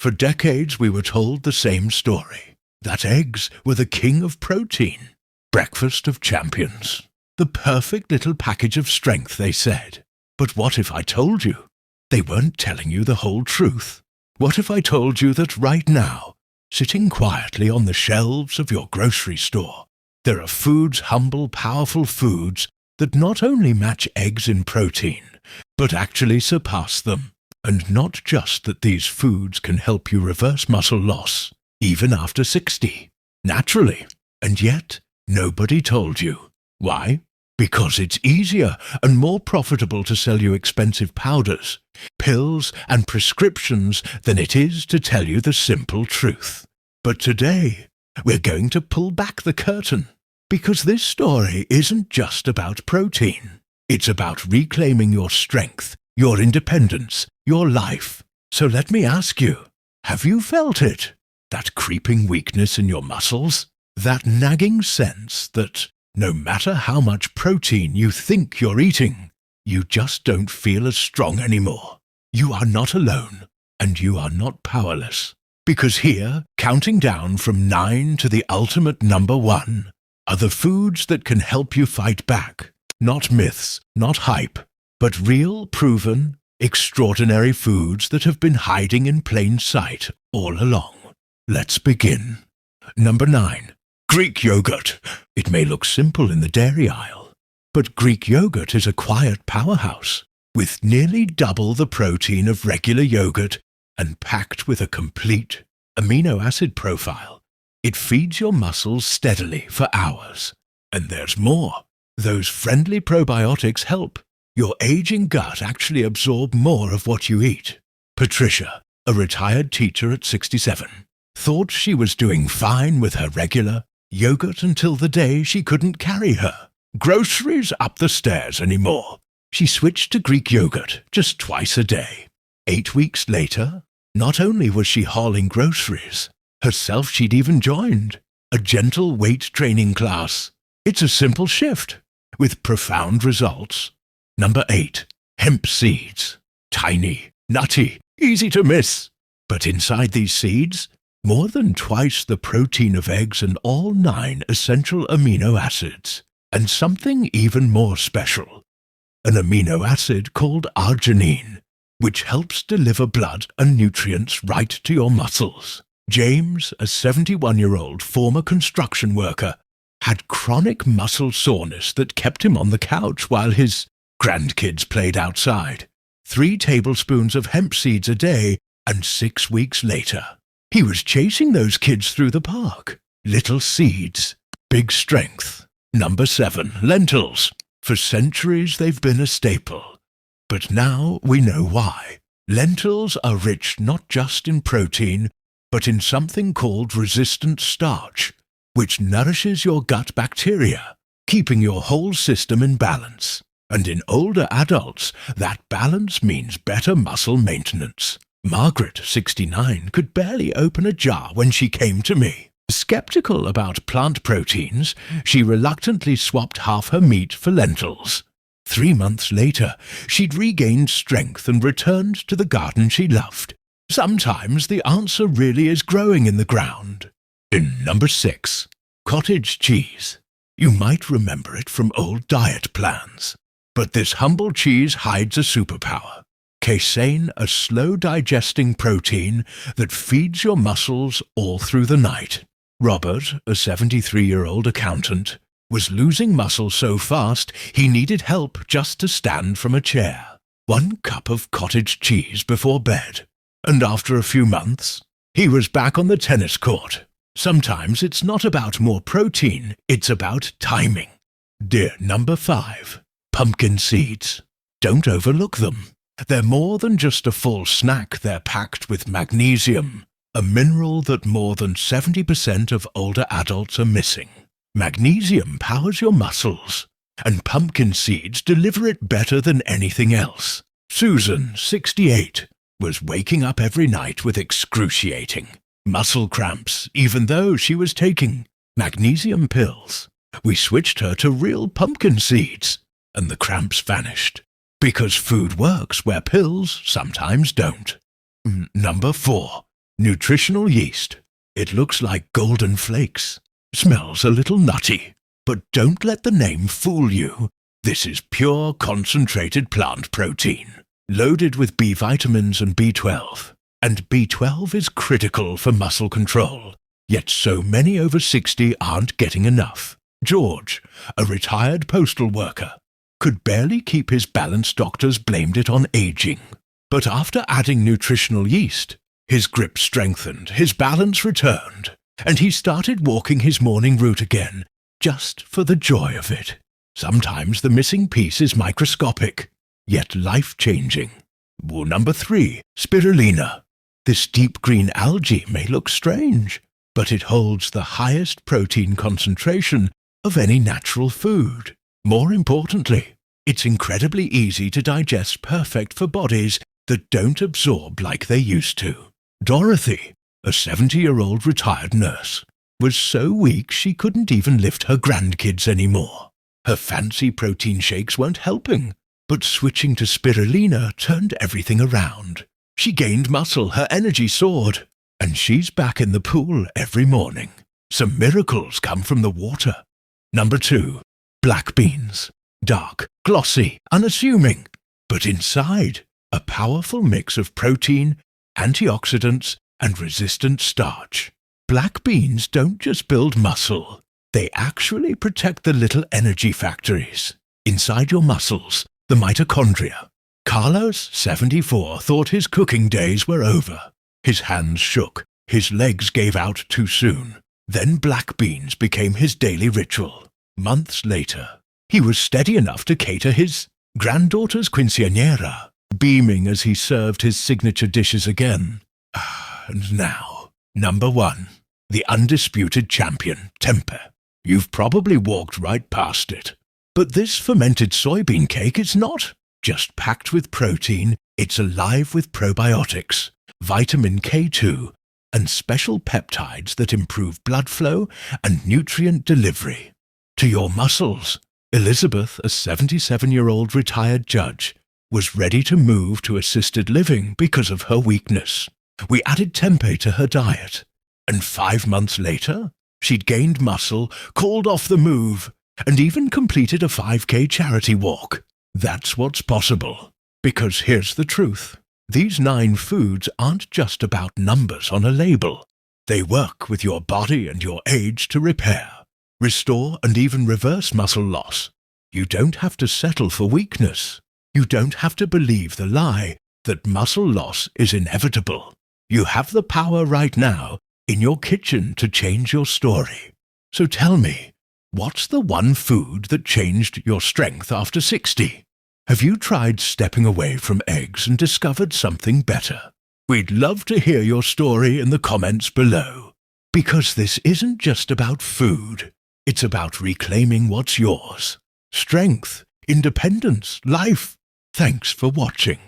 For decades we were told the same story, that eggs were the king of protein, breakfast of champions, the perfect little package of strength, they said. But what if I told you they weren't telling you the whole truth? What if I told you that right now, sitting quietly on the shelves of your grocery store, there are foods, humble, powerful foods, that not only match eggs in protein, but actually surpass them. And not just that these foods can help you reverse muscle loss, even after 60, naturally. And yet, nobody told you. Why? Because it's easier and more profitable to sell you expensive powders, pills, and prescriptions than it is to tell you the simple truth. But today, we're going to pull back the curtain, because this story isn't just about protein. It's about reclaiming your strength, your independence, your life. So let me ask you, have you felt it? That creeping weakness in your muscles? That nagging sense that no matter how much protein you think you're eating, you just don't feel as strong anymore. You are not alone, and you are not powerless. Because here, counting down from 9 to the ultimate number 1, are the foods that can help you fight back. Not myths, not hype, but real, proven, extraordinary foods that have been hiding in plain sight all along. Let's begin. Number 9. Greek yogurt. It may look simple in the dairy aisle, but Greek yogurt is a quiet powerhouse, with nearly double the protein of regular yogurt and packed with a complete amino acid profile. It feeds your muscles steadily for hours. And there's more. Those friendly probiotics help your aging gut actually absorb more of what you eat. Patricia, a retired teacher at 67, thought she was doing fine with her regular yogurt until the day she couldn't carry her groceries up the stairs anymore. She switched to Greek yogurt just twice a day. 8 weeks later, not only was she hauling groceries, herself she'd even joined a gentle weight training class. It's a simple shift with profound results. Number 8. Hemp seeds. Tiny, nutty, easy to miss. But inside these seeds, more than twice the protein of eggs and all 9 essential amino acids. And something even more special. An amino acid called arginine, which helps deliver blood and nutrients right to your muscles. James, a 71-year-old former construction worker, had chronic muscle soreness that kept him on the couch while his grandkids played outside. 3 tablespoons of hemp seeds a day, and 6 weeks later, he was chasing those kids through the park. Little seeds, big strength. Number 7. Lentils. For centuries they've been a staple. But now we know why. Lentils are rich not just in protein, but in something called resistant starch, which nourishes your gut bacteria, keeping your whole system in balance. And in older adults, that balance means better muscle maintenance. Margaret, 69, could barely open a jar when she came to me. Skeptical about plant proteins, she reluctantly swapped half her meat for lentils. 3 months later, she'd regained strength and returned to the garden she loved. Sometimes the answer really is growing in the ground. In number 6, cottage cheese. You might remember it from old diet plans. But this humble cheese hides a superpower. Casein, a slow-digesting protein that feeds your muscles all through the night. Robert, a 73-year-old accountant, was losing muscle so fast he needed help just to stand from a chair. 1 cup of cottage cheese before bed. And after a few months, he was back on the tennis court. Sometimes it's not about more protein, it's about timing. Dear number 5, pumpkin seeds. Don't overlook them. They're more than just a full snack, they're packed with magnesium, a mineral that more than 70% of older adults are missing. Magnesium powers your muscles, and pumpkin seeds deliver it better than anything else. Susan, 68, was waking up every night with excruciating muscle cramps, even though she was taking magnesium pills. We switched her to real pumpkin seeds, and the cramps vanished. Because food works where pills sometimes don't. Number 4. Nutritional yeast. It looks like golden flakes. Smells a little nutty. But don't let the name fool you. This is pure concentrated plant protein, loaded with B vitamins and B12. And B12 is critical for muscle control. Yet so many over 60 aren't getting enough. George, a retired postal worker, could barely keep his balance. Doctors blamed it on aging. But after adding nutritional yeast, his grip strengthened, his balance returned, and he started walking his morning route again, just for the joy of it. Sometimes the missing piece is microscopic, yet life-changing. Number 3, spirulina. This deep green algae may look strange, but it holds the highest protein concentration of any natural food. More importantly, it's incredibly easy to digest, perfect for bodies that don't absorb like they used to. Dorothy, a 70-year-old retired nurse, was so weak she couldn't even lift her grandkids anymore. Her fancy protein shakes weren't helping, but switching to spirulina turned everything around. She gained muscle, her energy soared, and she's back in the pool every morning. Some miracles come from the water. Number 2, black beans. Dark, glossy, unassuming, but inside, a powerful mix of protein, antioxidants, and resistant starch. Black beans don't just build muscle, they actually protect the little energy factories inside your muscles, the mitochondria. Carlos, 74, thought his cooking days were over. His hands shook, his legs gave out too soon. Then black beans became his daily ritual. Months later, he was steady enough to cater his granddaughter's quinceañera, beaming as he served his signature dishes again. And now, number 1, the undisputed champion, tempeh. You've probably walked right past it. But this fermented soybean cake is not just packed with protein, it's alive with probiotics, vitamin K2, and special peptides that improve blood flow and nutrient delivery. To your muscles, Elizabeth, a 77-year-old retired judge, was ready to move to assisted living because of her weakness. We added tempeh to her diet, and 5 months later, she'd gained muscle, called off the move, and even completed a 5K charity walk. That's what's possible. Because here's the truth. These 9 foods aren't just about numbers on a label. They work with your body and your age to repair, restore, and even reverse muscle loss. You don't have to settle for weakness. You don't have to believe the lie that muscle loss is inevitable. You have the power right now in your kitchen to change your story. So tell me, what's the one food that changed your strength after 60? Have you tried stepping away from eggs and discovered something better? We'd love to hear your story in the comments below. Because this isn't just about food. It's about reclaiming what's yours. Strength, independence, life. Thanks for watching.